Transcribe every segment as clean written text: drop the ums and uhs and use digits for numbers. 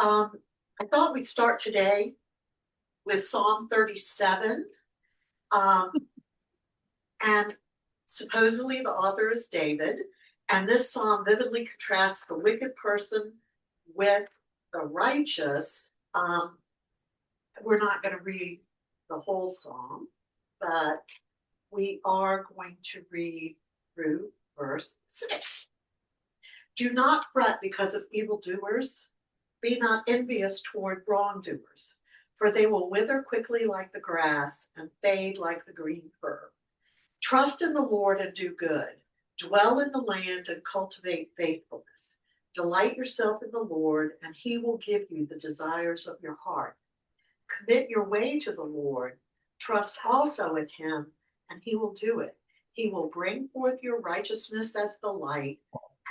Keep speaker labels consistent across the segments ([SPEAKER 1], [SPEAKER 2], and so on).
[SPEAKER 1] I thought we'd start today with Psalm 37. Um, and supposedly the author is David. And this psalm vividly contrasts the wicked person with the righteous. We're not going to read the whole psalm, but we are going to read through verse 6. Do not fret because of evildoers. Be not envious toward wrongdoers, for they will wither quickly like the grass and fade like the green herb. Trust in the Lord and do good. Dwell in the land and cultivate faithfulness. Delight yourself in the Lord, and he will give you the desires of your heart. Commit your way to the Lord. Trust also in him, and he will do it. He will bring forth your righteousness as the light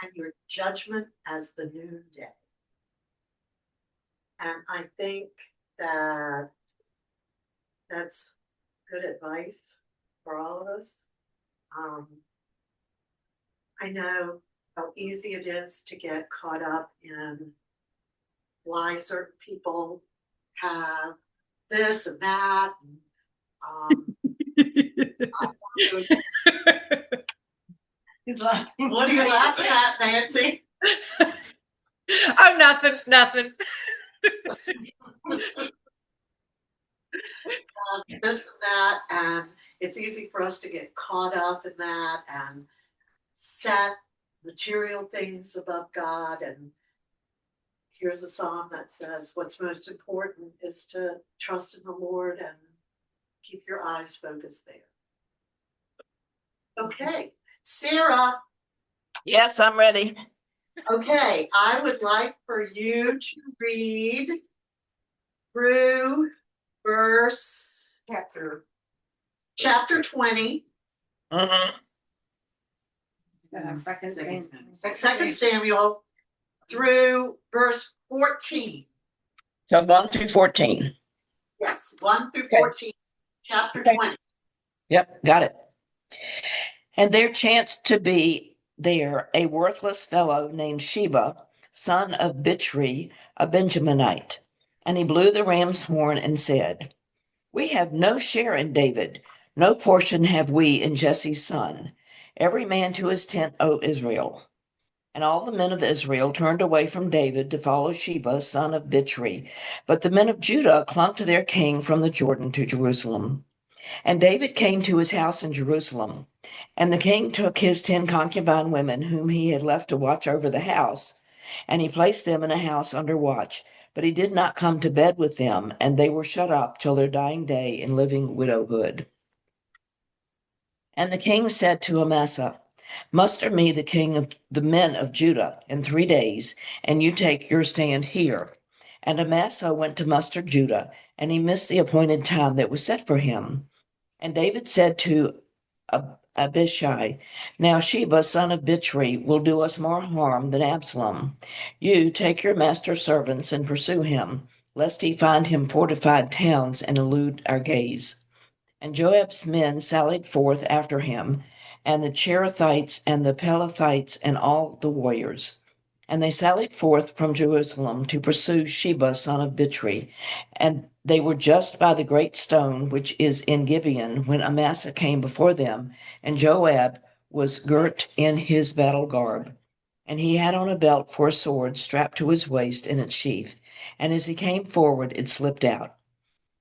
[SPEAKER 1] and your judgment as the noonday. And I think that that's good advice for all of us. I know how easy it is to get caught up in why certain people have this and that. What are you laughing at, Nancy?
[SPEAKER 2] Oh, nothing.
[SPEAKER 1] This and that, and it's easy for us to get caught up in that and set material things above God. And here's a psalm that says what's most important is to trust in the Lord and keep your eyes focused there. Okay, Sarah.
[SPEAKER 3] Yes, I'm ready.
[SPEAKER 1] Okay, I would like for you to read through verse chapter 20. Second Samuel through verse 14.
[SPEAKER 3] So 1 through 14.
[SPEAKER 1] Yes, 1 through 14, chapter 20.
[SPEAKER 3] Yep, got it. And there chanced to be there a worthless fellow named Sheba, son of Bichri, a Benjaminite. And he blew the ram's horn and said, We have no share in David, no portion have we in Jesse's son. Every man to his tent, O Israel. And all the men of Israel turned away from David to follow Sheba, son of Bichri. But the men of Judah clung to their king from the Jordan to Jerusalem. And David came to his house in Jerusalem. And the king took his 10 concubine women, whom he had left to watch over the house, and he placed them in a house under watch. But he did not come to bed with them, and they were shut up till their dying day in living widowhood. And the king said to Amasa, Muster me the king of the men of Judah in 3 days, and you take your stand here. And Amasa went to muster Judah, and he missed the appointed time that was set for him. And David said to Abishai, Now Sheba, son of Bichri, will do us more harm than Absalom. You take your master's servants and pursue him, lest he find him fortified towns and elude our gaze. And Joab's men sallied forth after him, and the Cherethites and the Pelethites and all the warriors. And they sallied forth from Jerusalem to pursue Sheba, son of Bichri. And they were just by the great stone which is in Gibeon when Amasa came before them, and Joab was girt in his battle garb. And he had on a belt for a sword strapped to his waist in its sheath. And as he came forward, it slipped out.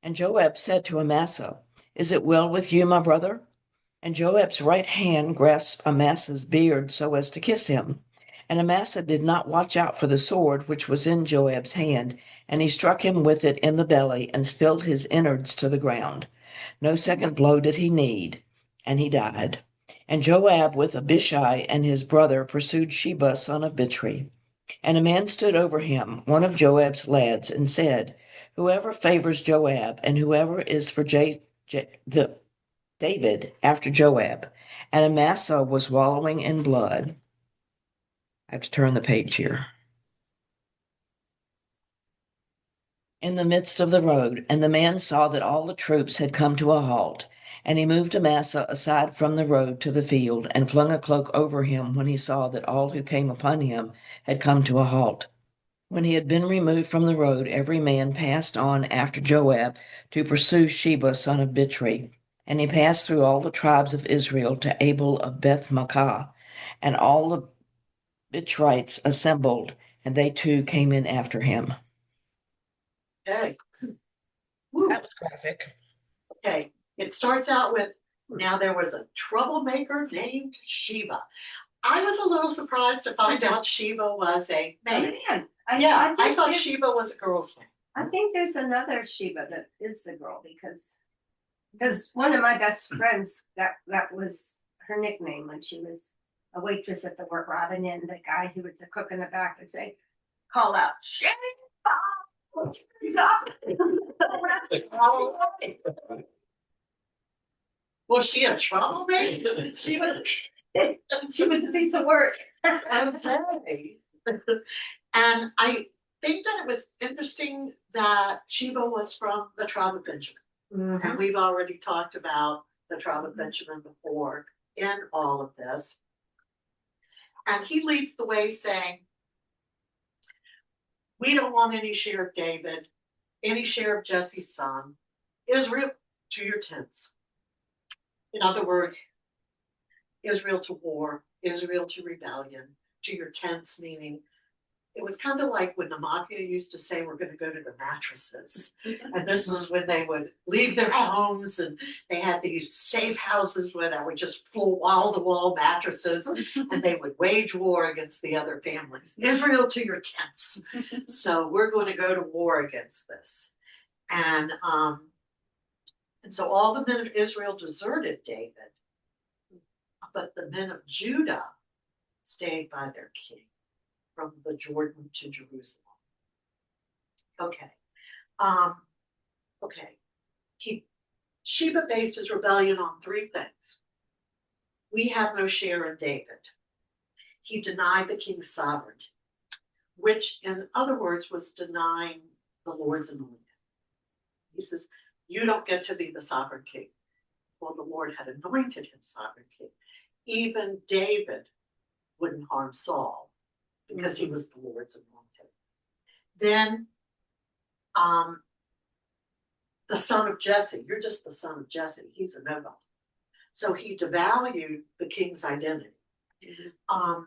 [SPEAKER 3] And Joab said to Amasa, Is it well with you, my brother? And Joab's right hand grasped Amasa's beard so as to kiss him. And Amasa did not watch out for the sword which was in Joab's hand, and he struck him with it in the belly and spilled his innards to the ground. No second blow did he need, and he died. And Joab with Abishai and his brother pursued Sheba, son of Bichri. And a man stood over him, one of Joab's lads, and said, Whoever favors Joab, and whoever is for David after Joab. And Amasa was wallowing in blood. I have to turn the page here. In the midst of the road, and the man saw that all the troops had come to a halt. And he moved Amasa aside from the road to the field, and flung a cloak over him when he saw that all who came upon him had come to a halt. When he had been removed from the road, every man passed on after Joab to pursue Sheba, son of Bichri. And he passed through all the tribes of Israel to Abel of Beth Maachah, and all the Bichrites assembled, and they too came in after him.
[SPEAKER 1] Okay. Woo.
[SPEAKER 3] That was graphic.
[SPEAKER 1] Okay, it starts out with, now there was a troublemaker named Sheba. I was a little surprised to find out Sheba was a maid.
[SPEAKER 4] Man,
[SPEAKER 1] Yeah, I
[SPEAKER 4] think
[SPEAKER 1] thought
[SPEAKER 4] there's-
[SPEAKER 1] Sheba was a girl's name.
[SPEAKER 4] I think there's another Sheba that is the girl because one of my best friends that was her nickname when she was a waitress at the work Robin Inn. The guy who was the cook in the back would say, call out Sheba.
[SPEAKER 1] Was she a troublemaker?
[SPEAKER 4] She was a piece of work.
[SPEAKER 1] Okay. And I think that it was interesting that Sheba was from the tribe of Benjamin. And we've already talked about the tribe of Benjamin before in all of this. And he leads the way saying, we don't want any share of David, any share of Jesse's son. Israel, to your tents. In other words, Israel to war, Israel to rebellion, to your tents, meaning it was kind of like when the mafia used to say, we're going to go to the mattresses. And this is when they would leave their homes and they had these safe houses where that were just full wall-to-wall mattresses and they would wage war against the other families. Israel to your tents. So we're going to go to war against this. And so all the men of Israel deserted David, but the men of Judah stayed by their king from the Jordan to Jerusalem. Okay. Sheba based his rebellion on three things. We have no share in David. He denied the king's sovereignty, which in other words was denying the Lord's anointed. He says, you don't get to be the sovereign king. Well, the Lord had anointed him sovereign king. Even David wouldn't harm Saul because he was the Lord's anointed. Then the son of Jesse, you're just the son of Jesse. He's a nobody. So he devalued the king's identity. And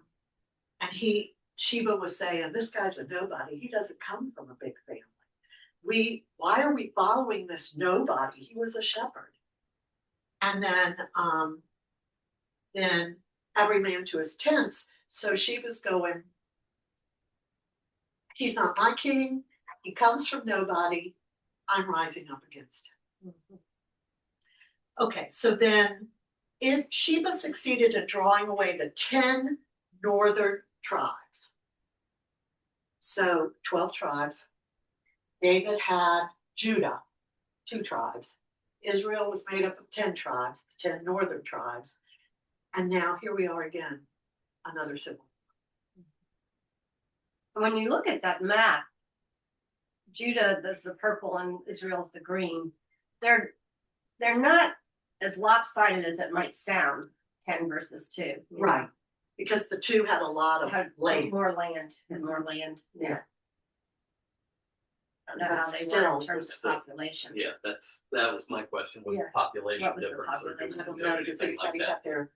[SPEAKER 1] Sheba was saying, this guy's a nobody. He doesn't come from a big family. Why are we following this nobody? He was a shepherd. And then every man to his tents. So Sheba's going, he's not my king. He comes from nobody. I'm rising up against him. Okay, so then if Sheba succeeded in drawing away the 10 northern tribes, so 12 tribes, David had Judah, 2 tribes. Israel was made up of 10 tribes, the 10 northern tribes. And now here we are again, another civil war.
[SPEAKER 4] When you look at that map, Judah is the purple and Israel's the green. They're not as lopsided as it might sound, 10 versus 2.
[SPEAKER 1] Right, because the 2 had a lot of
[SPEAKER 4] Had
[SPEAKER 1] land.
[SPEAKER 4] more land and more land.
[SPEAKER 1] Yeah.
[SPEAKER 4] I don't know
[SPEAKER 1] But
[SPEAKER 4] how they
[SPEAKER 1] still,
[SPEAKER 4] were in terms of population.
[SPEAKER 5] Yeah, that was my question, was
[SPEAKER 4] Yeah.
[SPEAKER 5] the population
[SPEAKER 4] What was the
[SPEAKER 5] difference or
[SPEAKER 4] population?
[SPEAKER 1] I don't
[SPEAKER 5] do
[SPEAKER 1] know, does
[SPEAKER 5] anything like
[SPEAKER 1] anybody
[SPEAKER 5] that?
[SPEAKER 1] have their,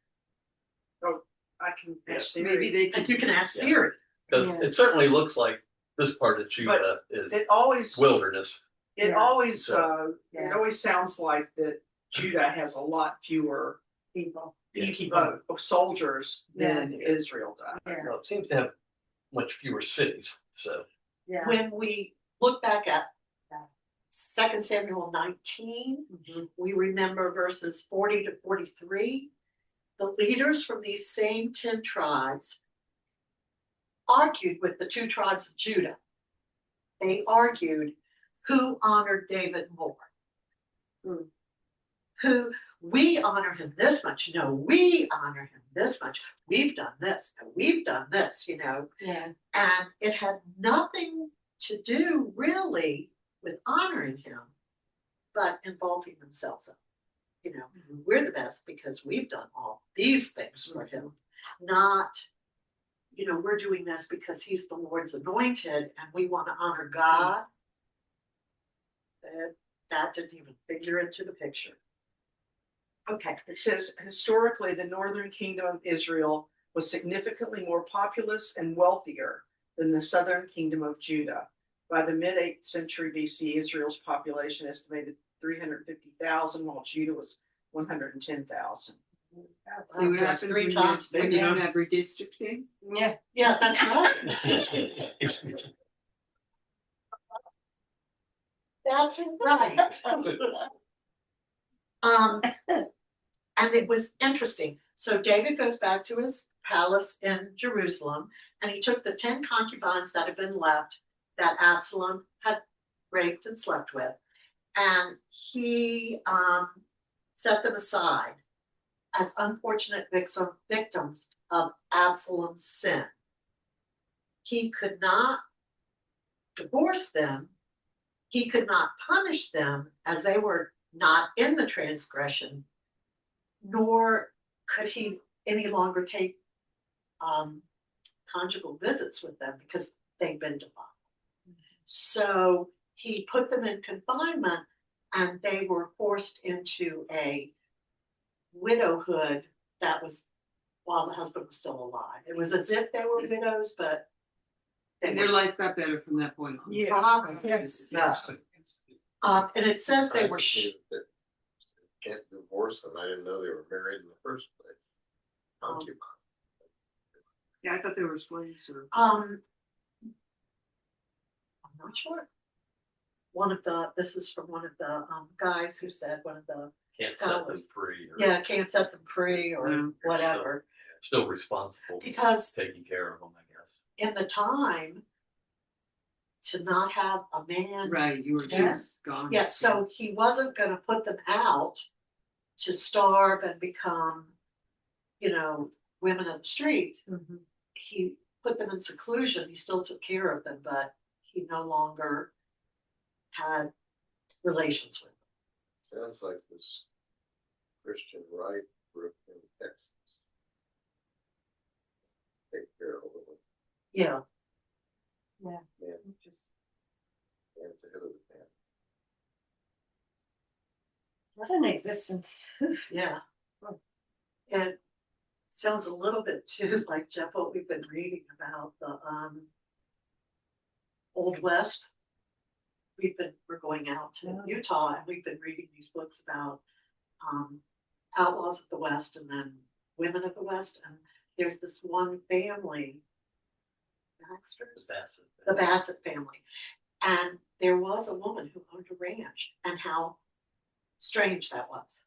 [SPEAKER 6] I can
[SPEAKER 5] Yeah.
[SPEAKER 6] ask
[SPEAKER 1] maybe
[SPEAKER 6] Siri.
[SPEAKER 1] they could, you can ask
[SPEAKER 5] Yeah.
[SPEAKER 1] Siri.
[SPEAKER 5] Because
[SPEAKER 4] Yeah.
[SPEAKER 5] it certainly looks like this part of Judah is
[SPEAKER 6] It always,
[SPEAKER 5] wilderness.
[SPEAKER 6] it
[SPEAKER 4] Yeah.
[SPEAKER 6] always,
[SPEAKER 5] So-
[SPEAKER 6] it always sounds like that Judah has a lot fewer
[SPEAKER 4] People.
[SPEAKER 6] soldiers than Israel does.
[SPEAKER 4] Yeah.
[SPEAKER 5] So it seems to have much fewer cities, so.
[SPEAKER 4] Yeah.
[SPEAKER 1] When we look back at 2 Samuel 19, we remember verses 40 to 43. The leaders from these same 10 tribes argued with the 2 tribes of Judah. They argued who honored David more. Who we honor him this much. No, we honor him this much. We've done this. No, we've done this,
[SPEAKER 4] Yeah.
[SPEAKER 1] And it had nothing to do really with honoring him, but in vaulting themselves up. We're the best because we've done all these things for him, not you know, we're doing this because he's the Lord's anointed and we want to honor God. That didn't even figure into the picture. Okay.
[SPEAKER 6] It says historically, the northern kingdom of Israel was significantly more populous and wealthier than the southern kingdom of Judah. By the mid-8th century BC, Israel's population estimated 350,000, while Judah was 110,000.
[SPEAKER 7] See what
[SPEAKER 1] So it's
[SPEAKER 7] happens
[SPEAKER 1] three
[SPEAKER 7] when
[SPEAKER 1] times
[SPEAKER 7] when you
[SPEAKER 1] bigger.
[SPEAKER 7] don't have redistricting?
[SPEAKER 4] Yeah.
[SPEAKER 1] Yeah, that's right. That's right. And it was interesting. So David goes back to his palace in Jerusalem, and he took the 10 concubines that had been left that Absalom had raped and slept with, and he set them aside as unfortunate victims of Absalom's sin. He could not divorce them. He could not punish them as they were not in the transgression, nor could he any longer take conjugal visits with them because they'd been defiled. So he put them in confinement, and they were forced into a widowhood that was while the husband was still alive. It was as if they were widows, but
[SPEAKER 7] And their life got better from that point on.
[SPEAKER 6] Yes.
[SPEAKER 1] And it says they were.
[SPEAKER 8] Can't divorce them. I didn't know they were married in the first place. Concubine.
[SPEAKER 7] Yeah, I thought they were slaves or.
[SPEAKER 1] I'm not sure. This is from one of the guys who said, one of the
[SPEAKER 5] Can't set them
[SPEAKER 1] scholars.
[SPEAKER 5] free. Or
[SPEAKER 1] Yeah, can't set them free or
[SPEAKER 7] Yeah.
[SPEAKER 1] whatever.
[SPEAKER 5] Still responsible for
[SPEAKER 1] Because
[SPEAKER 5] taking care of them, I guess.
[SPEAKER 1] in the time, to not have a man.
[SPEAKER 7] Right, you were
[SPEAKER 1] Yeah.
[SPEAKER 7] just gone.
[SPEAKER 1] Yeah, so he wasn't gonna put them out to starve and become, you know, women of the streets.
[SPEAKER 7] Mhm.
[SPEAKER 1] He put them in seclusion. He still took care of them, but he no longer had relations with them.
[SPEAKER 8] Sounds like this Christian right group in Texas. Take care of them.
[SPEAKER 1] Yeah.
[SPEAKER 8] Man, just man's ahead of the man.
[SPEAKER 4] What an existence.
[SPEAKER 1] Yeah. And sounds a little bit too like, Jeff, what we've been reading about the Old West. We're going out to Utah, and we've been reading these books about outlaws of the West and then women of the West. And there's this one family, the Bassett family. And there was a woman who owned a ranch, and how strange that was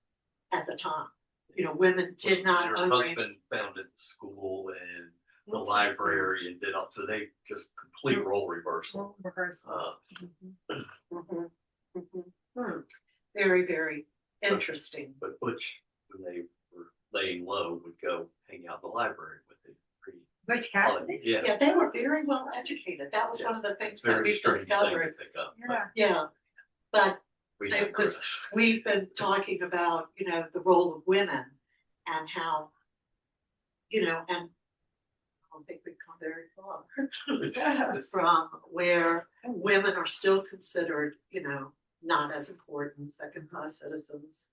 [SPEAKER 1] at the time. You know, women did not
[SPEAKER 5] Her
[SPEAKER 1] own ranch.
[SPEAKER 5] husband founded the school and the library and did all, so they just complete role reversal.
[SPEAKER 1] Mhm, mhm. Very, very interesting.
[SPEAKER 5] But Butch, when they were laying low, would go hang out in the library with the pretty.
[SPEAKER 4] Which Cassidy?
[SPEAKER 5] Yeah.
[SPEAKER 1] Yeah, they were very well educated. That was one of the things that
[SPEAKER 5] Very
[SPEAKER 1] we
[SPEAKER 5] strange thing to
[SPEAKER 1] discovered.
[SPEAKER 5] pick up.
[SPEAKER 1] Yeah, but
[SPEAKER 5] We
[SPEAKER 1] it was-
[SPEAKER 5] digress.
[SPEAKER 1] we've been talking about, you know, the role of women and how, you know, and I don't think we've come very far from where women are still considered, you know, not as important, second-class citizens.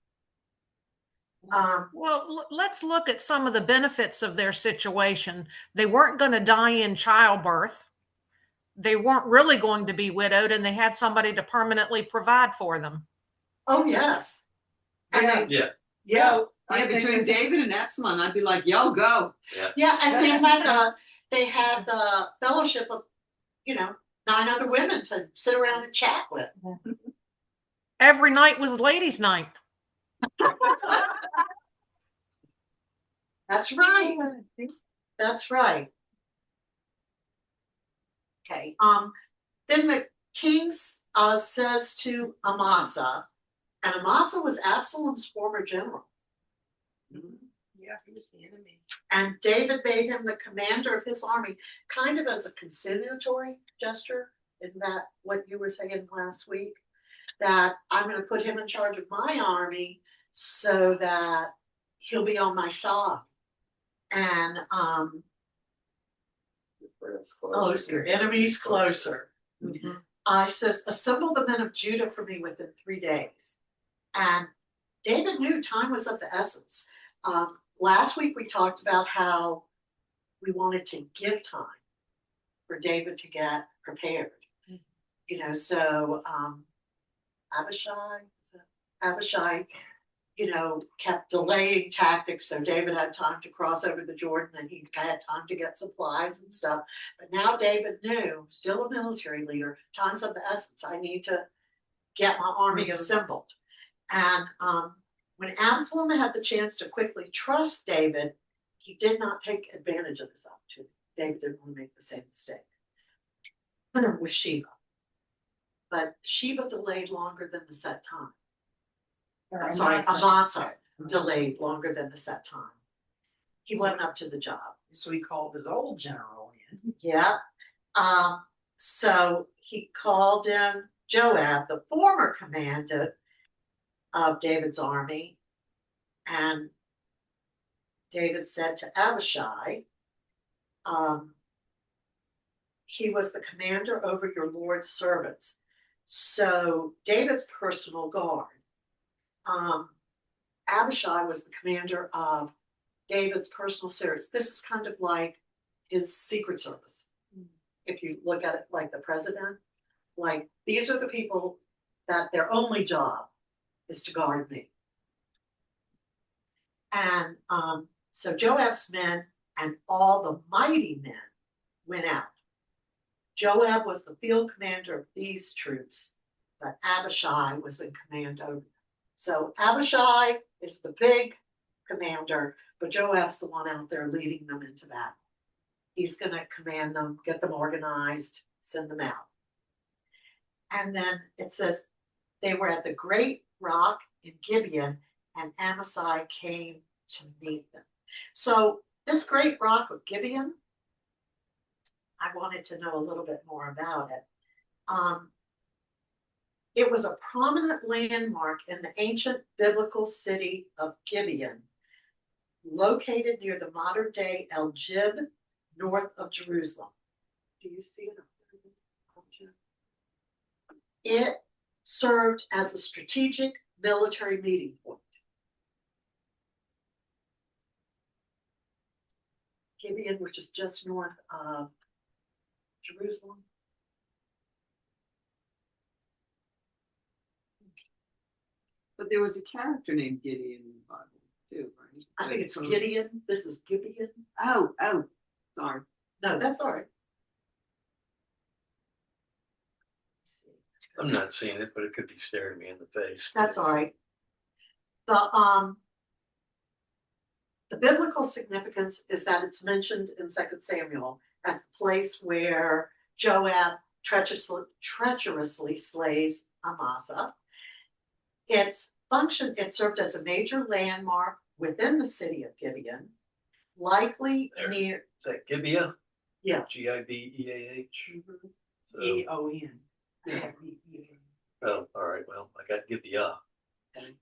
[SPEAKER 2] Well, let's look at some of the benefits of their situation. They weren't going to die in childbirth. They weren't really going to be widowed, and they had somebody to permanently provide for them.
[SPEAKER 1] Oh, yes. And they,
[SPEAKER 5] Yeah,
[SPEAKER 6] Yeah.
[SPEAKER 7] Yeah, between David and Absalom, I'd be like, yo, go.
[SPEAKER 1] yeah, and they had the fellowship of, you know, 9 other women to sit around and chat with.
[SPEAKER 2] Every night was ladies' night.
[SPEAKER 1] That's right. That's right. Okay, then the king says to Amasa, and Amasa was Absalom's former general.
[SPEAKER 4] Yeah, he was the enemy.
[SPEAKER 1] And David made him the commander of his army, kind of as a conciliatory gesture. Isn't that what you were saying last week? That I'm going to put him in charge of my army so that he'll be on my side. And
[SPEAKER 8] Friends
[SPEAKER 1] Oh, it's your enemies closer.
[SPEAKER 6] Mhm.
[SPEAKER 1] I says, assemble the men of Judah for me within 3 days. And David knew time was of the essence. Last week we talked about how we wanted to give time for David to get prepared. You know, so Abishai, you know, kept delaying tactics. So David had time to cross over the Jordan and he had time to get supplies and stuff. But now David knew, still a military leader, time's of the essence. I need to get my army assembled. And when Absalom had the chance to quickly trust David, he did not take advantage of this opportunity. David didn't want to make the same mistake with Sheba. But Sheba delayed longer than the set time.
[SPEAKER 4] Or
[SPEAKER 1] Sorry,
[SPEAKER 4] Amasa.
[SPEAKER 1] Amasa delayed longer than the set time. He wasn't up to the job.
[SPEAKER 6] So he called his old general in.
[SPEAKER 1] Yeah. So he called in Joab, the former commander of David's army, and David said to Abishai, he was the commander over your Lord's servants. So David's personal guard. Abishai was the commander of David's personal servants. This is kind of like his secret service. If you look at it like the president, like these are the people that their only job is to guard me. And so Joab's men and all the mighty men went out. Joab was the field commander of these troops, but Abishai was in command over them. So Abishai is the big commander, but Joab's the one out there leading them into battle. He's going to command them, get them organized, send them out. And then it says they were at the great rock in Gibeon, and Amasai came to meet them. So this great rock of Gibeon, I wanted to know a little bit more about it. It was a prominent landmark in the ancient biblical city of Gibeon, located near the modern day El Jib, north of Jerusalem. Do you see it? It served as a strategic military meeting point. Gibeon, which is just north of Jerusalem.
[SPEAKER 7] But there was a character named Gideon in the Bible too, right?
[SPEAKER 1] I think it's Gideon. This is Gibeon.
[SPEAKER 7] Oh, sorry.
[SPEAKER 1] No, that's all right.
[SPEAKER 5] I'm not seeing it, but it could be staring me in the face.
[SPEAKER 1] That's all right. The biblical significance is that it's mentioned in 2 Samuel as the place where Joab treacherously slays Amasa. Its function, it served as a major landmark within the city of Gibeon, likely
[SPEAKER 5] There.
[SPEAKER 1] near.
[SPEAKER 5] Is that Gibeah?
[SPEAKER 1] Yeah.
[SPEAKER 5] Gibeah. So,
[SPEAKER 6] E-O-N.
[SPEAKER 1] Yeah.
[SPEAKER 5] oh, all right. Well, I got Gibeah.
[SPEAKER 1] Okay.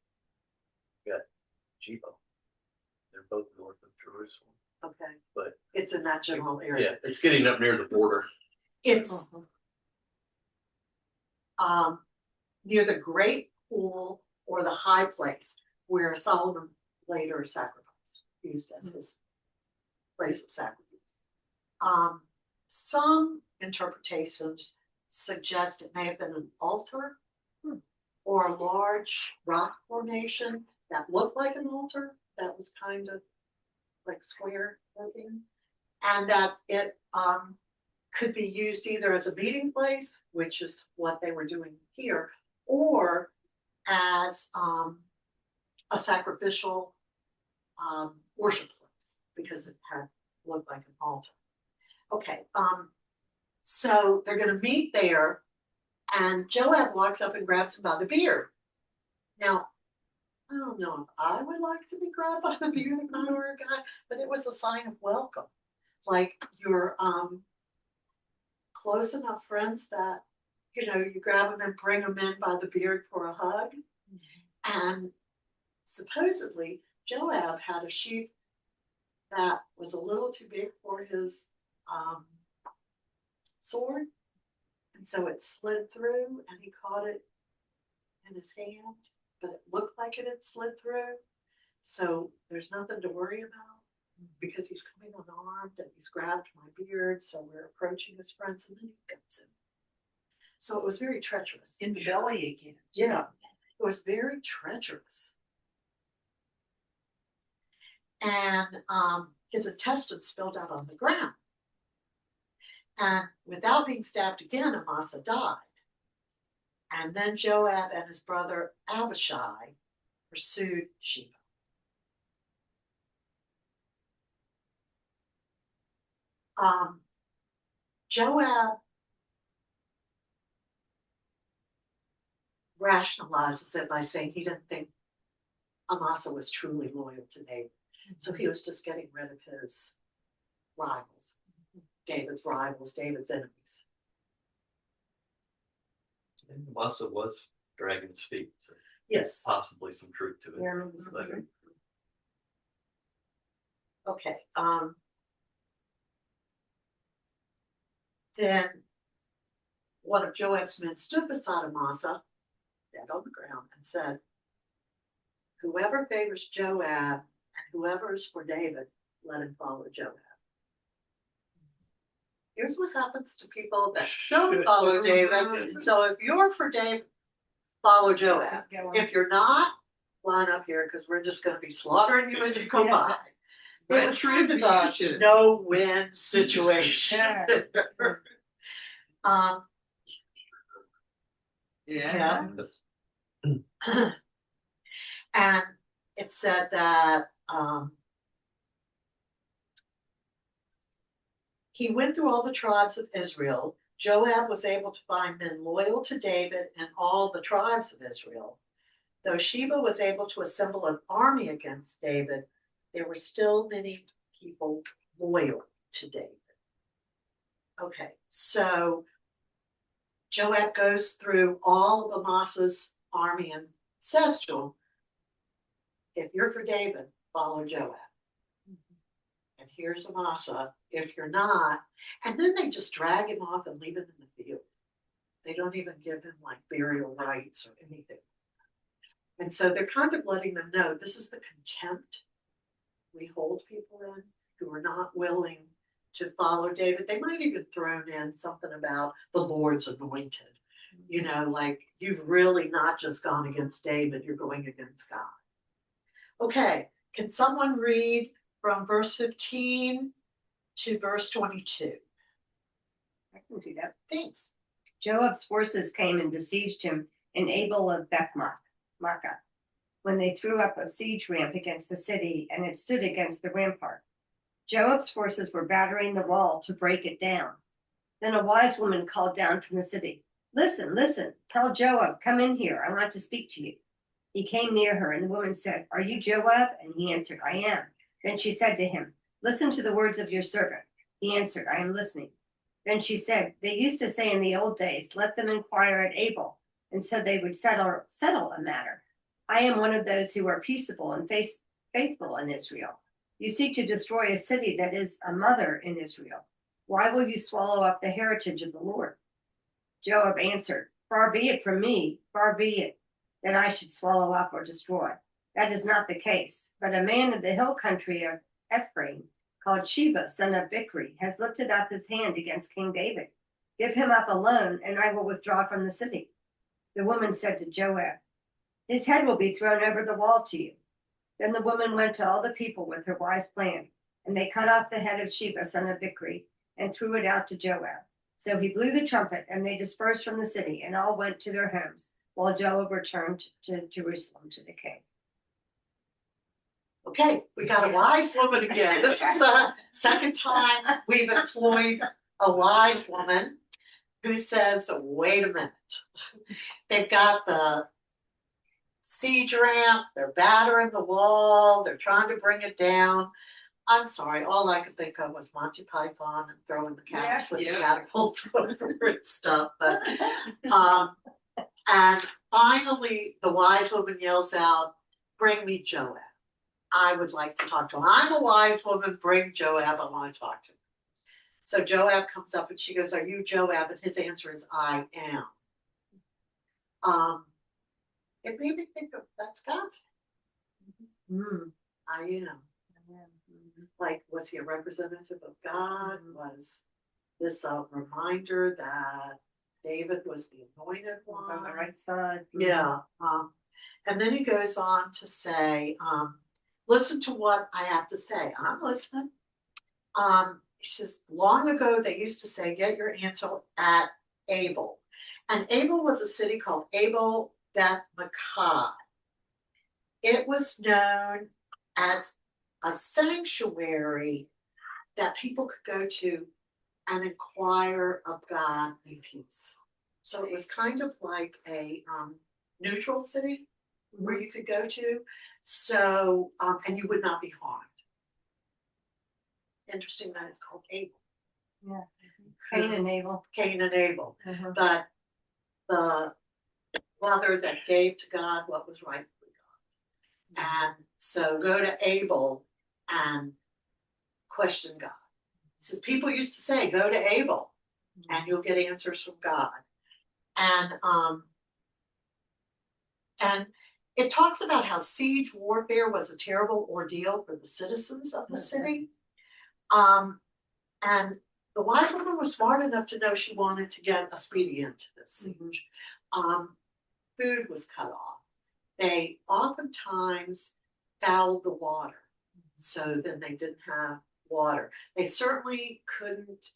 [SPEAKER 5] Got Jibo. They're both north of Jerusalem.
[SPEAKER 1] Okay.
[SPEAKER 5] But
[SPEAKER 1] it's in that general area.
[SPEAKER 5] yeah, it's getting up near the border.
[SPEAKER 1] It's near the great pool or the high place where Solomon later sacrificed, used as his place of sacrifice. Some interpretations suggest it may have been an altar or a large rock formation that looked like an altar that was kind of like square looking, and that it could be used either as a meeting place, which is what they were doing here, or as a sacrificial worship place because it had looked like an altar. Okay, so they're going to meet there, and Joab walks up and grabs him by the beard. Now, I don't know if I would like to be grabbed by the beard if I were a guy, but it was a sign of welcome. Like you're close enough friends that, you know, you grab them and bring them in by the beard for a hug. And supposedly Joab had a sheep that was a little too big for his sword. And so it slid through and he caught it in his hand, but it looked like it had slid through. So there's nothing to worry about because he's coming unarmed and he's grabbed my beard. So we're approaching his friends and then he gets him. So it was very treacherous.
[SPEAKER 6] In the belly again.
[SPEAKER 1] Yeah, it was very treacherous. And his intestines spilled out on the ground. And without being stabbed again, Amasa died. And then Joab and his brother Abishai pursued Sheba. Joab rationalizes it by saying he didn't think Amasa was truly loyal to David. So he was just getting rid of his rivals, David's enemies.
[SPEAKER 5] And Amasa was dragging his feet, so
[SPEAKER 1] Yes.
[SPEAKER 5] possibly some truth to it.
[SPEAKER 4] Yeah.
[SPEAKER 5] So,
[SPEAKER 1] Okay. Then one of Joab's men stood beside Amasa, dead on the ground, and said, "Whoever favors Joab and whoever is for David, let him follow Joab." Here's what happens to people that don't follow David. So if you're for David, follow Joab. If you're not, line up here because we're just going to be slaughtering you as you come by. It was kind of a
[SPEAKER 7] Retribution.
[SPEAKER 1] no-win situation.
[SPEAKER 7] Yeah.
[SPEAKER 1] And it said that he went through all the tribes of Israel. Joab was able to find men loyal to David and all the tribes of Israel. Though Sheba was able to assemble an army against David, there were still many people loyal to David. Okay, so Joab goes through all of Amasa's army and says to him, if you're for David, follow Joab. And here's Amasa, if you're not. And then they just drag him off and leave him in the field. They don't even give him like burial rites or anything. And so they're kind of letting them know this is the contempt we hold people in who are not willing to follow David. They might even thrown in something about the Lord's anointed. You know, like you've really not just gone against David, you're going against God. Okay, can someone read from verse 15 to verse 22?
[SPEAKER 4] I can do that.
[SPEAKER 1] Thanks.
[SPEAKER 4] Joab's forces came and besieged him in Abel of Beth-Maacah, when they threw up a siege ramp against the city, and it stood against the rampart. Joab's forces were battering the wall to break it down. Then a wise woman called down from the city, "Listen, listen, tell Joab, come in here, I want to speak to you." He came near her, and the woman said, "Are you Joab?" And he answered, "I am." Then she said to him, "Listen to the words of your servant." He answered, "I am listening." Then she said, "They used to say in the old days, let them inquire at Abel, and so they would settle a matter. I am one of those who are peaceable and faithful in Israel. You seek to destroy a city that is a mother in Israel. Why will you swallow up the heritage of the Lord?" Joab answered, "Far be it from me, far be it that I should swallow up or destroy. That is not the case. But a man of the hill country of Ephraim, called Sheba, son of Bichri, has lifted up his hand against King David. Give him up alone, and I will withdraw from the city." The woman said to Joab, "His head will be thrown over the wall to you." Then the woman went to all the people with her wise plan, and they cut off the head of Sheba, son of Bichri, and threw it out to Joab. So he blew the trumpet, and they dispersed from the city, and all went to their homes, while Joab returned to Jerusalem to the king.
[SPEAKER 1] Okay, we got a wise woman again. This is the second time we've employed a wise woman who says, wait a minute. They've got the siege ramp, they're battering the wall, they're trying to bring it down. I'm sorry, all I could think of was Monty Python and throwing the cats with the catapult over and stuff. But and finally the wise woman yells out, "Bring me Joab. I would like to talk to him. I'm a wise woman, bring Joab, I want to talk to him." So Joab comes up and she goes, "Are you Joab?" And his answer is, "I am." It made me think of that's God's. I am. Like, was he a representative of God? Was this a reminder that David was the anointed one?
[SPEAKER 4] On the right side.
[SPEAKER 1] Yeah. And then he goes on to say, listen to what I have to say. I'm listening. He says, long ago they used to say, get your answer at Abel. And Abel was a city called Abel Beth Makkah. It was known as a sanctuary that people could go to and inquire of God in peace. So it was kind of like a neutral city where you could go to. So, and you would not be harmed. Interesting that it's called Abel.
[SPEAKER 4] Yeah. Cain and Abel.
[SPEAKER 1] Cain and Abel.
[SPEAKER 4] Uh-huh.
[SPEAKER 1] But the brother that gave to God what was rightfully God's. And so go to Abel and question God. It says people used to say, go to Abel and you'll get answers from God. And it talks about how siege warfare was a terrible ordeal for the citizens of the city. And the wise woman was smart enough to know she wanted to get a speedy end to this siege. Food was cut off. They oftentimes fouled the water, so then they didn't have water. They certainly couldn't.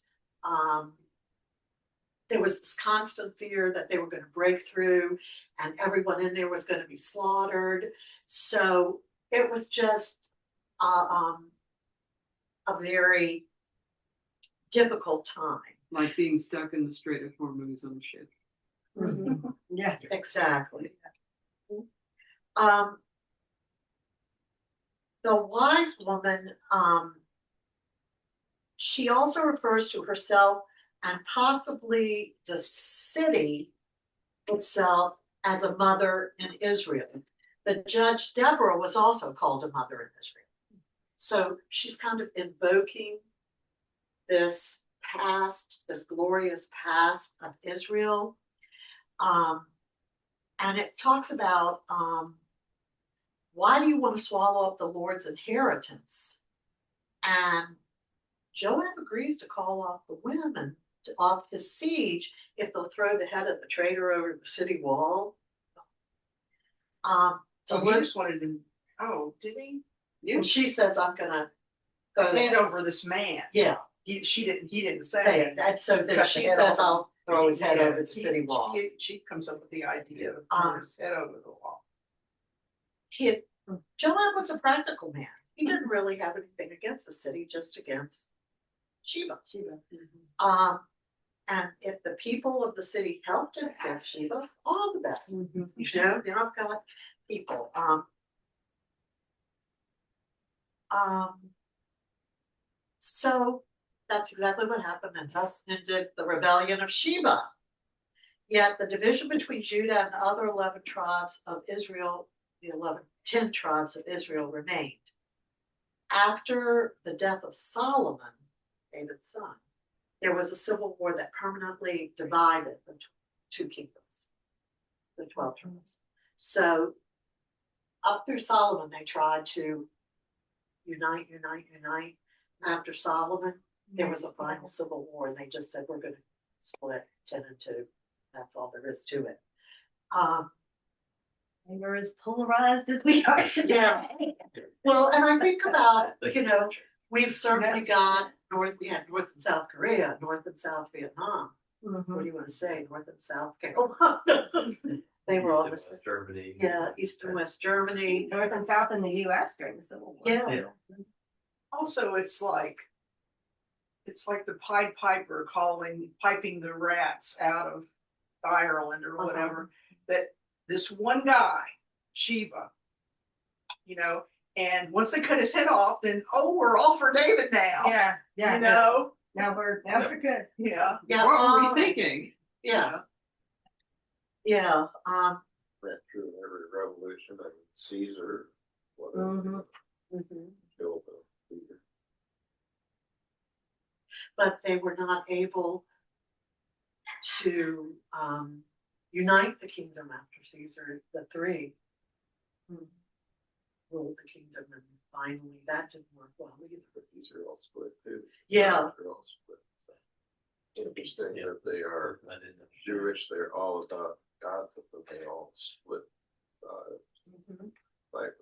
[SPEAKER 1] There was this constant fear that they were going to break through and everyone in there was going to be slaughtered. So it was just a very difficult time.
[SPEAKER 7] Like being stuck in the Strait of Hormuz on a ship.
[SPEAKER 4] Yeah.
[SPEAKER 1] Exactly. The wise woman, she also refers to herself and possibly the city itself as a mother in Israel. The judge Deborah was also called a mother in Israel. So she's kind of invoking this past, this glorious past of Israel. And it talks about why do you want to swallow up the Lord's inheritance? And Joab agrees to call off the women off his siege if they'll throw the head of the traitor over the city wall.
[SPEAKER 6] So he just wanted to, oh, did he?
[SPEAKER 1] And she says, I'm gonna go
[SPEAKER 6] Hand
[SPEAKER 1] there.
[SPEAKER 6] over this man.
[SPEAKER 1] Yeah.
[SPEAKER 6] He didn't say
[SPEAKER 1] Say
[SPEAKER 6] it.
[SPEAKER 1] it. And so then
[SPEAKER 6] Cut
[SPEAKER 1] she
[SPEAKER 6] the head
[SPEAKER 1] says,
[SPEAKER 6] off.
[SPEAKER 1] I'll throw his head
[SPEAKER 6] Yeah,
[SPEAKER 1] over the city wall.
[SPEAKER 6] She comes up with the idea of throwing his head over the wall.
[SPEAKER 1] Joab was a practical man. He didn't really have anything against the city, just against Sheba. And if the people of the city helped him against Sheba, all the better. You know, now I've got people. So that's exactly what happened, and thus ended the rebellion of Sheba. Yet the division between Judah and the other 11 tribes of Israel, the 10 tribes of Israel remained. After the death of Solomon, David's son, there was a civil war that permanently divided the two kingdoms, the 12 tribes. So up through Solomon, they tried to unite. After Solomon, there was a final civil war, and they just said, we're going to split 10 and 2. That's all there is to it.
[SPEAKER 4] They were as polarized as we are today.
[SPEAKER 1] Yeah. Well, and I think about, we've certainly got we had North and South Korea, North and South Vietnam. What do you want to say? North and South Carolina. They were all
[SPEAKER 5] East and West Germany.
[SPEAKER 1] Yeah, East and West Germany.
[SPEAKER 4] North and South in the US during the Civil War.
[SPEAKER 1] Yeah.
[SPEAKER 6] Also, it's like the Pied Piper piping the rats out of Ireland or whatever, that this one guy, Sheba, and once they cut his head off, then, we're all for David now.
[SPEAKER 4] Yeah.
[SPEAKER 6] Now
[SPEAKER 4] we're good.
[SPEAKER 6] Yeah.
[SPEAKER 1] Yeah.
[SPEAKER 7] What were we thinking?
[SPEAKER 1] Yeah. Yeah.
[SPEAKER 8] That true in every revolution. I mean, Caesar, whatever, killed the leader.
[SPEAKER 1] but they were not able to unite the kingdom after Caesar. The three ruled the kingdom, and finally that didn't work well either.
[SPEAKER 8] But Israel split too.
[SPEAKER 1] Yeah.
[SPEAKER 8] Israel split. So interesting that they are Jewish, they're all about God, but then they all split. Like,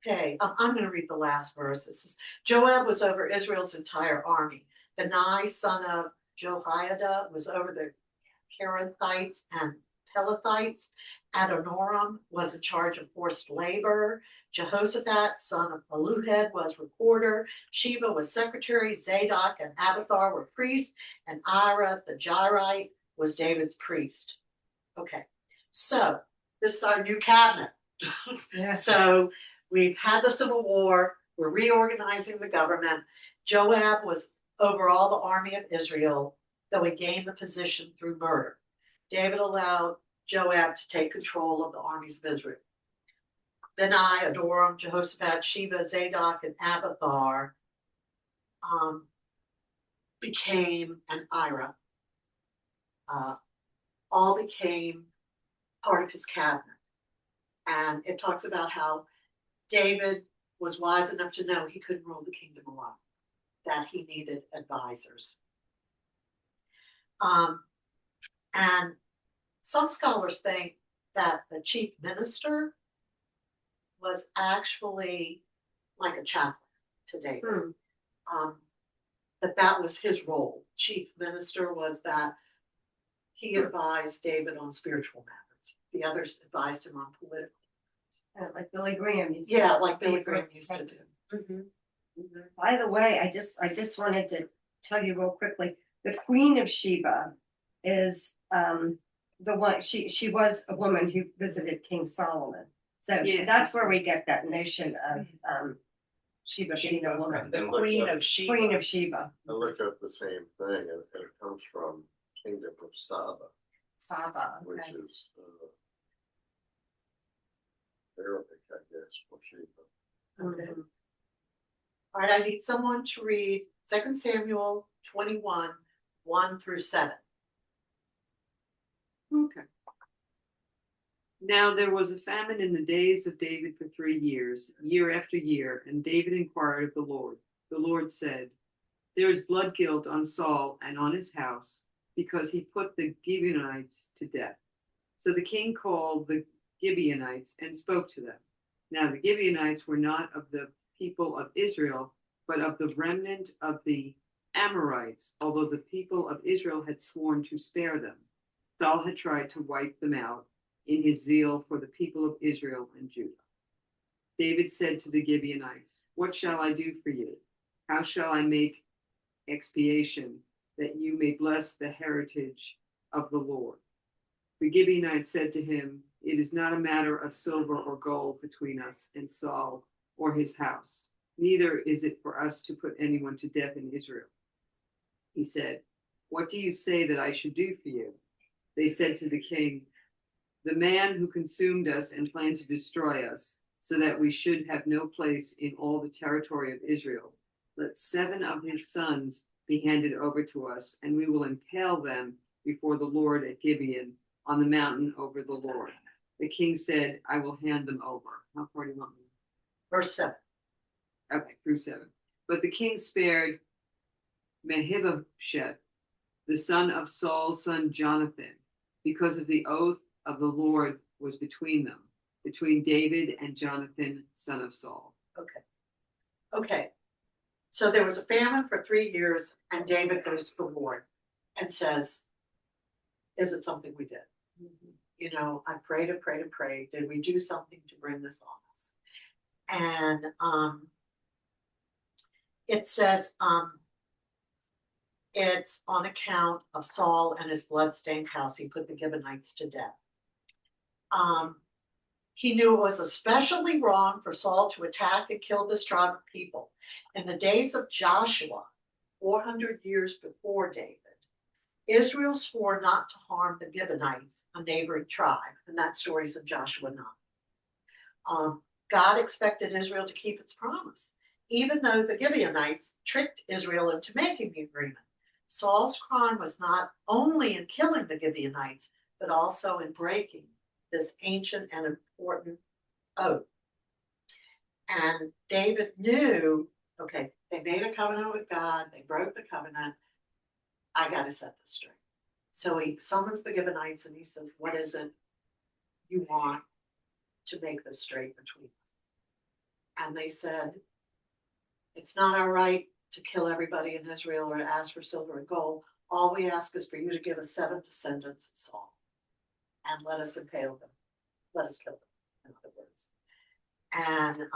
[SPEAKER 1] Okay, I'm going to read the last verse. It says, Joab was over Israel's entire army. Benai, son of Jehoiada, was over the Kerethites and Pelethites. Adoniram was in charge of forced labor. Jehoshaphat, son of Aluhed, was recorder. Sheba was secretary. Zadok and Abiathar were priests. And Ira, the Jairite, was David's priest. Okay, so this is our new cabinet.
[SPEAKER 4] Yes.
[SPEAKER 1] So we've had the Civil War. We're reorganizing the government. Joab was over all the army of Israel, though he gained the position through murder. David allowed Joab to take control of the armies of Israel. Benai, Adoram, Jehoshaphat, Sheba, Zadok, and Abiathar became, and Ira, all became part of his cabinet. And it talks about how David was wise enough to know he couldn't rule the kingdom alone, that he needed advisors. And some scholars think that the chief minister was actually like a chaplain to David. That was his role. Chief minister was that he advised David on spiritual matters. The others advised him on political.
[SPEAKER 4] Like Billy Graham used to.
[SPEAKER 1] Yeah, like Billy Graham used to do.
[SPEAKER 4] By the way, I just wanted to tell you real quickly, the Queen of Sheba is the one, she was a woman who visited King Solomon. So
[SPEAKER 7] Yes.
[SPEAKER 4] that's where we get that notion of Sheba being a woman.
[SPEAKER 6] The Queen of Sheba.
[SPEAKER 4] Queen of Sheba.
[SPEAKER 8] I looked up the same thing, and it comes from Kingdom of Saba,
[SPEAKER 4] Saba.
[SPEAKER 8] which
[SPEAKER 4] Okay.
[SPEAKER 8] is Arabic, I guess, for Sheba.
[SPEAKER 1] Okay. All right, I need someone to read 2 Samuel 21, 1 through 7.
[SPEAKER 7] Okay. Now there was a famine in the days of David for 3 years, year after year, and David inquired of the Lord. The Lord said, there is blood guilt on Saul and on his house, because he put the Gibeonites to death. So the king called the Gibeonites and spoke to them. Now the Gibeonites were not of the people of Israel, but of the remnant of the Amorites, although the people of Israel had sworn to spare them. Saul had tried to wipe them out in his zeal for the people of Israel and Judah. David said to the Gibeonites, what shall I do for you? How shall I make expiation that you may bless the heritage of the Lord? The Gibeonites said to him, it is not a matter of silver or gold between us and Saul or his house. Neither is it for us to put anyone to death in Israel. He said, what do you say that I should do for you? They said to the king, the man who consumed us and planned to destroy us, so that we should have no place in all the territory of Israel. Let 7 of his sons be handed over to us, and we will impale them before the Lord at Gibeon on the mountain over the Lord. The king said, I will hand them over. How far do you want me?
[SPEAKER 1] Verse 7.
[SPEAKER 7] Okay, through 7. But the king spared Mephibosheth, the son of Saul's son Jonathan, because of the oath of the Lord was between them, between David and Jonathan, son of Saul.
[SPEAKER 1] Okay. So there was a famine for 3 years, and David goes to the Lord and says, is it something we did? You know, I prayed and prayed and prayed. Did we do something to bring this on us? And it says it's on account of Saul and his bloodstained house. He put the Gibeonites to death. He knew it was especially wrong for Saul to attack and kill this tribe of people. In the days of Joshua, 400 years before David, Israel swore not to harm the Gibeonites, a neighboring tribe, and that story's in Joshua 9. God expected Israel to keep its promise, even though the Gibeonites tricked Israel into making the agreement. Saul's crime was not only in killing the Gibeonites, but also in breaking this ancient and important oath. And David knew, okay, they made a covenant with God, they broke the covenant. I got to set this straight. So he summons the Gibeonites and he says, what is it you want to make this straight between us? And they said, it's not our right to kill everybody in Israel or to ask for silver and gold. All we ask is for you to give us 7 descendants of Saul and let us impale them. Let us kill them, in other words. And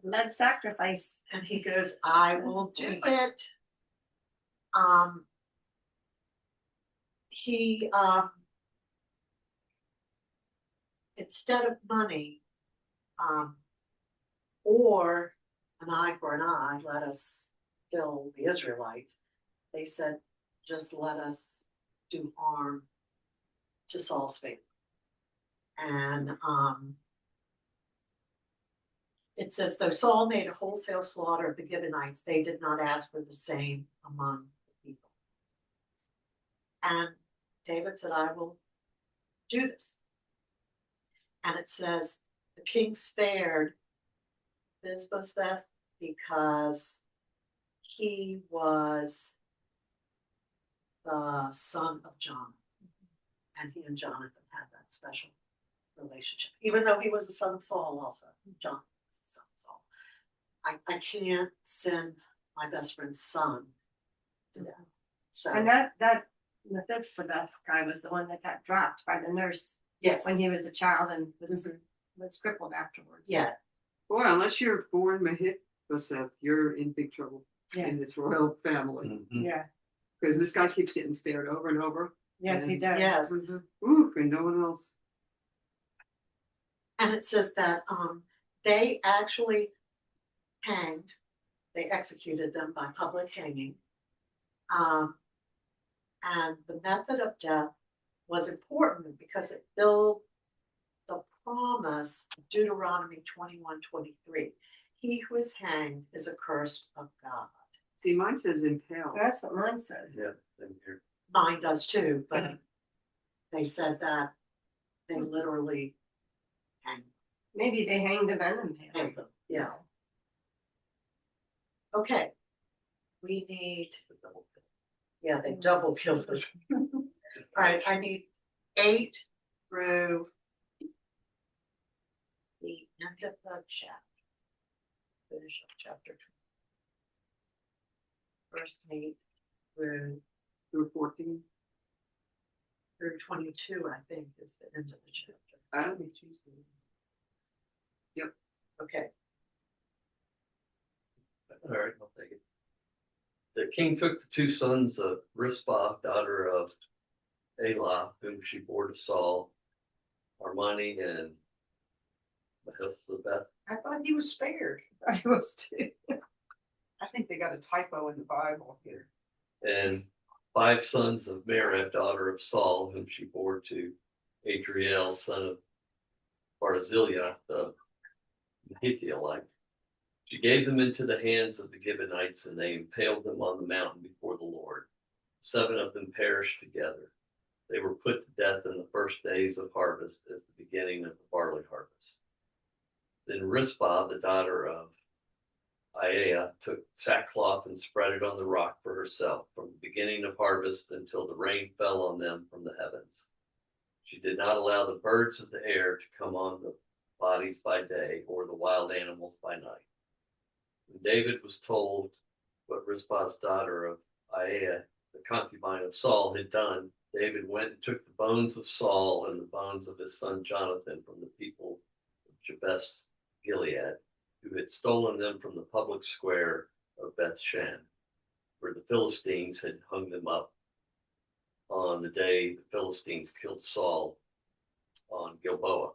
[SPEAKER 4] Blood sacrifice.
[SPEAKER 1] and he goes, I will do it. He instead of money, or an eye for an eye, let us kill the Israelites. They said, just let us do harm to Saul's family. And it says, though Saul made a wholesale slaughter of the Gibeonites, they did not ask for the same among the people. And David said, I will do this. And it says, the king spared Mephibosheth because he was the son of Jonathan. And he and Jonathan had that special relationship, even though he was the son of Saul also. Jonathan was the son of Saul. I can't send my best friend's son to death. So,
[SPEAKER 4] And that Mephibosheth guy was the one that got dropped by the nurse
[SPEAKER 1] yes.
[SPEAKER 4] when he was a child and was crippled afterwards.
[SPEAKER 1] Yeah.
[SPEAKER 7] Boy, unless you're born Mephibosheth, you're in big trouble in this royal family.
[SPEAKER 4] Yeah.
[SPEAKER 7] Because this guy keeps getting spared over and over.
[SPEAKER 4] Yes, he does.
[SPEAKER 1] Yes.
[SPEAKER 7] Ooh, and no one else.
[SPEAKER 1] And it says that they actually hanged, they executed them by public hanging. And the method of death was important because it filled the promise of Deuteronomy 21:23. He who is hanged is accursed of God.
[SPEAKER 7] See, mine says impale.
[SPEAKER 4] That's what mine said.
[SPEAKER 5] Yeah, same here.
[SPEAKER 1] Mine does too, but they said that they literally hanged
[SPEAKER 4] Maybe they hanged him and impaled
[SPEAKER 1] them. Yeah. Okay. We need, yeah, they double killed us. All right, I need 8 through the end of the chapter. Finish up chapter 2. First 8
[SPEAKER 7] Through 14.
[SPEAKER 1] through 22, I think, is the end of the chapter.
[SPEAKER 7] I don't think Tuesday.
[SPEAKER 1] Okay.
[SPEAKER 5] All right, I'll take it. The king took the 2 sons of Rizpah, daughter of Elah, whom she bore to Saul, Armani and Mephibosheth.
[SPEAKER 6] I thought he was spared.
[SPEAKER 4] I was too.
[SPEAKER 6] I think they got a typo in the Bible here.
[SPEAKER 5] And 5 sons of Merab, daughter of Saul, whom she bore to Adriel, son of Barzillai, the Hittite. She gave them into the hands of the Gibeonites, and they impaled them on the mountain before the Lord. 7 of them perished together. They were put to death in the first days of harvest, as the beginning of the barley harvest. Then Rizpah, the daughter of Aiah, took sackcloth and spread it on the rock for herself, from the beginning of harvest until the rain fell on them from the heavens. She did not allow the birds of the air to come on the bodies by day, or the wild animals by night. When David was told what Rizpah's daughter of Aiah, the concubine of Saul, had done, David went and took the bones of Saul and the bones of his son Jonathan from the people of Jabesh Gilead, who had stolen them from the public square of Bethshan, where the Philistines had hung them up on the day the Philistines killed Saul on Gilboa.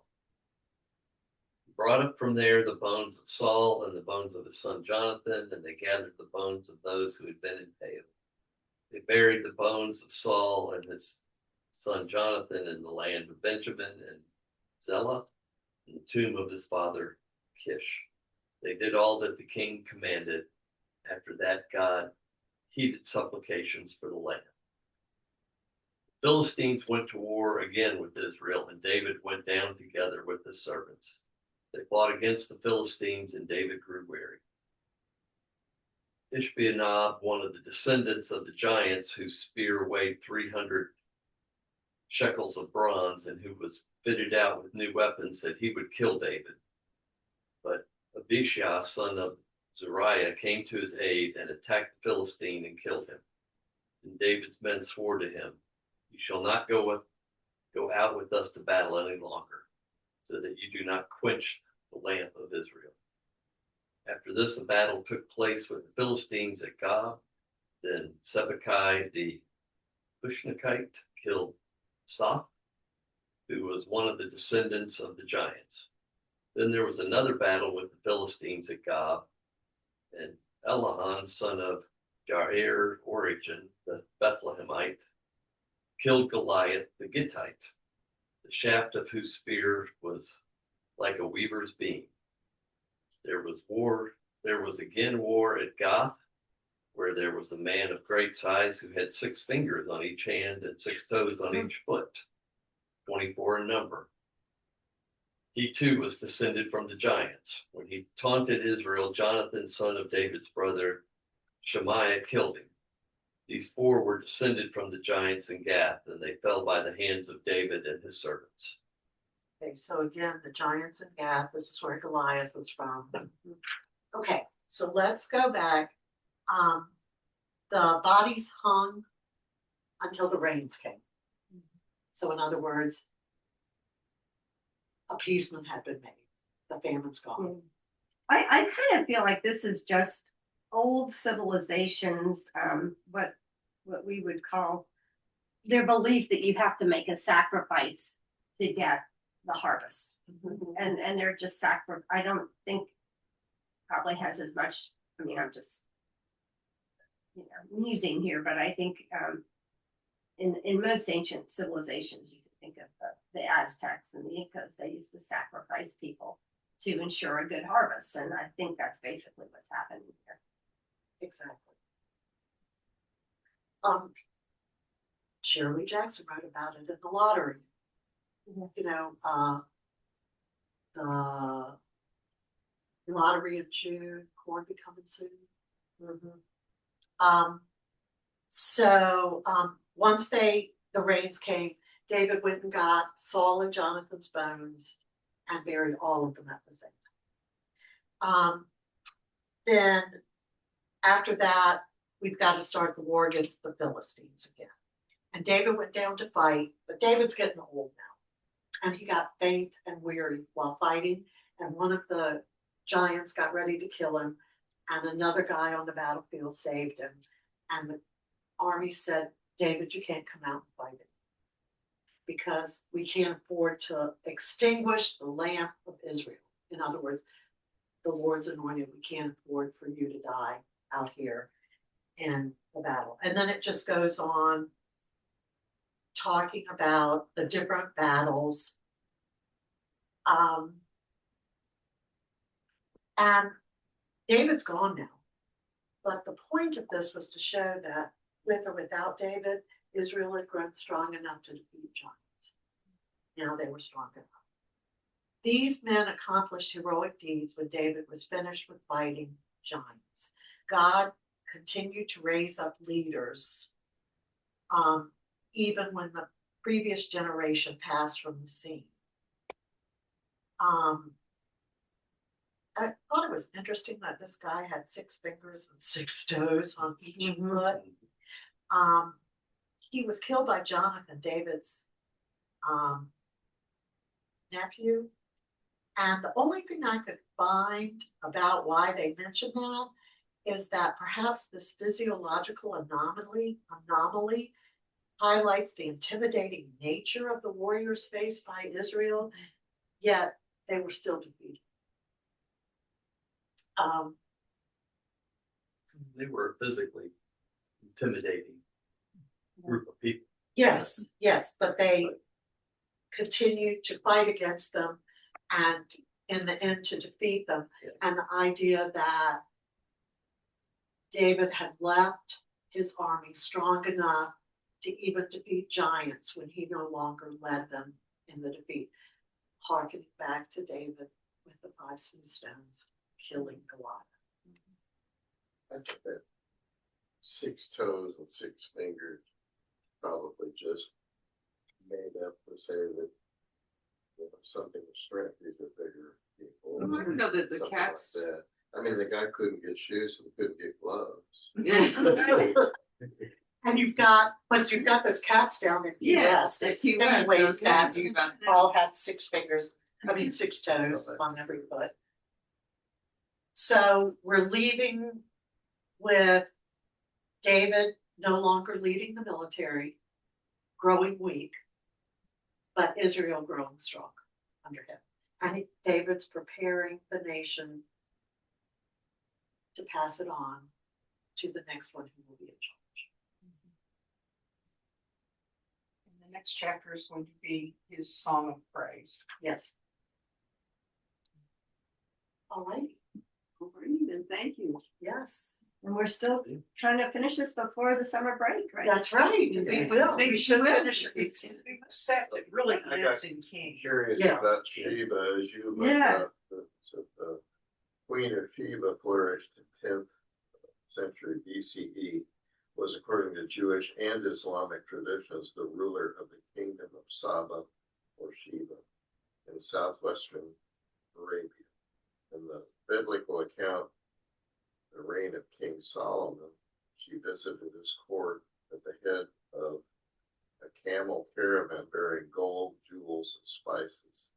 [SPEAKER 5] He brought up from there the bones of Saul and the bones of his son Jonathan, and they gathered the bones of those who had been impaled. They buried the bones of Saul and his son Jonathan in the land of Benjamin and Zelah, in the tomb of his father Kish. They did all that the king commanded. After that, God heeded supplications for the land. The Philistines went to war again with Israel, and David went down together with his servants. They fought against the Philistines, and David grew weary. Ishbi-Benob, one of the descendants of the giants whose spear weighed 300 shekels of bronze and who was fitted out with new weapons, said he would kill David. But Abishai, son of Zeruiah, came to his aid and attacked the Philistine and killed him. And David's men swore to him, "You shall not go out with us to battle any longer, so that you do not quench the lamp of Israel." After this, a battle took place with the Philistines at Gob. Then Sibbecai the Hushnakkite killed Soph, who was one of the descendants of the giants. Then there was another battle with the Philistines at Gob, and Elihan, son of Jair Origin, the Bethlehemite, killed Goliath the Gittite, the shaft of whose spear was like a weaver's beam. There was again war at Gath, where there was a man of great size who had 6 fingers on each hand and 6 toes on each foot, 24 in number. He too was descended from the giants. When he taunted Israel, Jonathan, son of David's brother Shemaiah, killed him. These 4 were descended from the giants in Gath, and they fell by the hands of David and his servants.
[SPEAKER 1] Okay, so again, the giants in Gath, this is where Goliath was from. Okay, so let's go back. The bodies hung until the rains came. So in other words, appeasement had been made. The famine's gone.
[SPEAKER 4] I kind of feel like this is just old civilizations, what we would call their belief that you have to make a sacrifice to get the harvest. And they're just I don't think probably has as much, I mean, I'm just, musing here, but I think in most ancient civilizations, you can think of the Aztecs and the Incas, they used to sacrifice people to ensure a good harvest. And I think that's basically what's happening here.
[SPEAKER 1] Exactly. Shirley Jackson wrote about it in The Lottery. The lottery in June, corn becoming soon. Once the rains came, David went and got Saul and Jonathan's bones and buried all of them at the same time. Then after that, we've got to start the war against the Philistines again. And David went down to fight, but David's getting old now. And he got faint and weary while fighting. And one of the giants got ready to kill him. And another guy on the battlefield saved him. And the army said, "David, you can't come out and fight it, because we can't afford to extinguish the lamp of Israel." In other words, the Lord's anointed. We can't afford for you to die out here in the battle. And then it just goes on talking about the different battles. And David's gone now. But the point of this was to show that with or without David, Israel had grown strong enough to defeat giants. Now they were strong enough. These men accomplished heroic deeds when David was finished with fighting giants. God continued to raise up leaders, even when the previous generation passed from the scene. I thought it was interesting that this guy had 6 fingers and 6 toes on each foot. He was killed by Jonathan, David's nephew. And the only thing I could find about why they mentioned that is that perhaps this physiological anomaly highlights the intimidating nature of the warriors faced by Israel, yet they were still defeated.
[SPEAKER 5] They were a physically intimidating group of people.
[SPEAKER 1] Yes, but they continued to fight against them, and in the end to defeat them.
[SPEAKER 5] Yes.
[SPEAKER 1] And the idea that David had left his army strong enough to even defeat giants when he no longer led them in the defeat. Harkening back to David with the 5 smooth stones, killing Goliath.
[SPEAKER 8] I think that 6 toes and 6 fingers probably just made up to say that, you know, something of strength, these are bigger people.
[SPEAKER 7] I don't know that the
[SPEAKER 8] something
[SPEAKER 7] cats.
[SPEAKER 8] like that. I mean, the guy couldn't get shoes and couldn't get gloves.
[SPEAKER 1] And you've got those cats down in the
[SPEAKER 7] Yeah,
[SPEAKER 1] US.
[SPEAKER 7] the US,
[SPEAKER 1] Anyways,
[SPEAKER 7] those
[SPEAKER 1] cats
[SPEAKER 7] you got that.
[SPEAKER 1] all had 6 fingers, 6 toes on every foot. So we're leaving with David no longer leading the military, growing weak, but Israel growing strong under him. And David's preparing the nation to pass it on to the next one who will be in charge.
[SPEAKER 6] And the next chapter is going to be his song of praise.
[SPEAKER 1] Yes. All right.
[SPEAKER 7] Alrighty then, thank you.
[SPEAKER 1] Yes,
[SPEAKER 4] And we're still trying to finish this before the summer break, right?
[SPEAKER 1] that's right. We will. We should finish it.
[SPEAKER 6] It's set, it really
[SPEAKER 8] I got
[SPEAKER 6] is in King.
[SPEAKER 8] Curious
[SPEAKER 1] Yeah.
[SPEAKER 8] about Sheba, as you look
[SPEAKER 4] Yeah.
[SPEAKER 8] up, the Queen of Sheba flourished in 10th century BCE, was according to Jewish and Islamic traditions, the ruler of the kingdom of Saba or Sheba in southwestern Arabia. In the biblical account, the reign of King Solomon, she visited his court at the head of a camel caravan bearing gold, jewels, and spices.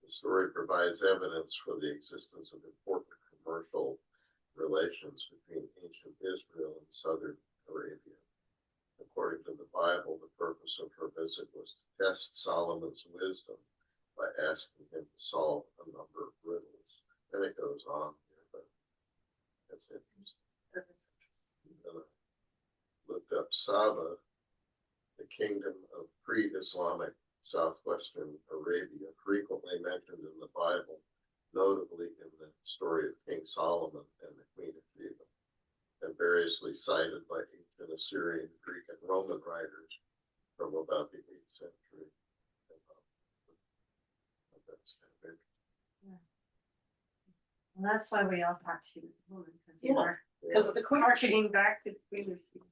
[SPEAKER 8] The story provides evidence for the existence of important commercial relations between ancient Israel and southern Arabia. According to the Bible, the purpose of her visit was to test Solomon's wisdom by asking him to solve a number of riddles. And it goes on here, but that's interesting. And I looked up Saba, the kingdom of pre-Islamic southwestern Arabia, frequently mentioned in the Bible, notably in the story of King Solomon and the Queen of Sheba, and variously cited by ancient Assyrian, Greek, and Roman writers from about the 8th century. That's kind of interesting.
[SPEAKER 4] And that's why we all talk to this woman, because
[SPEAKER 1] Yeah.
[SPEAKER 4] we're
[SPEAKER 1] Because of the Queen.
[SPEAKER 4] harkening back to the Queen of Sheba.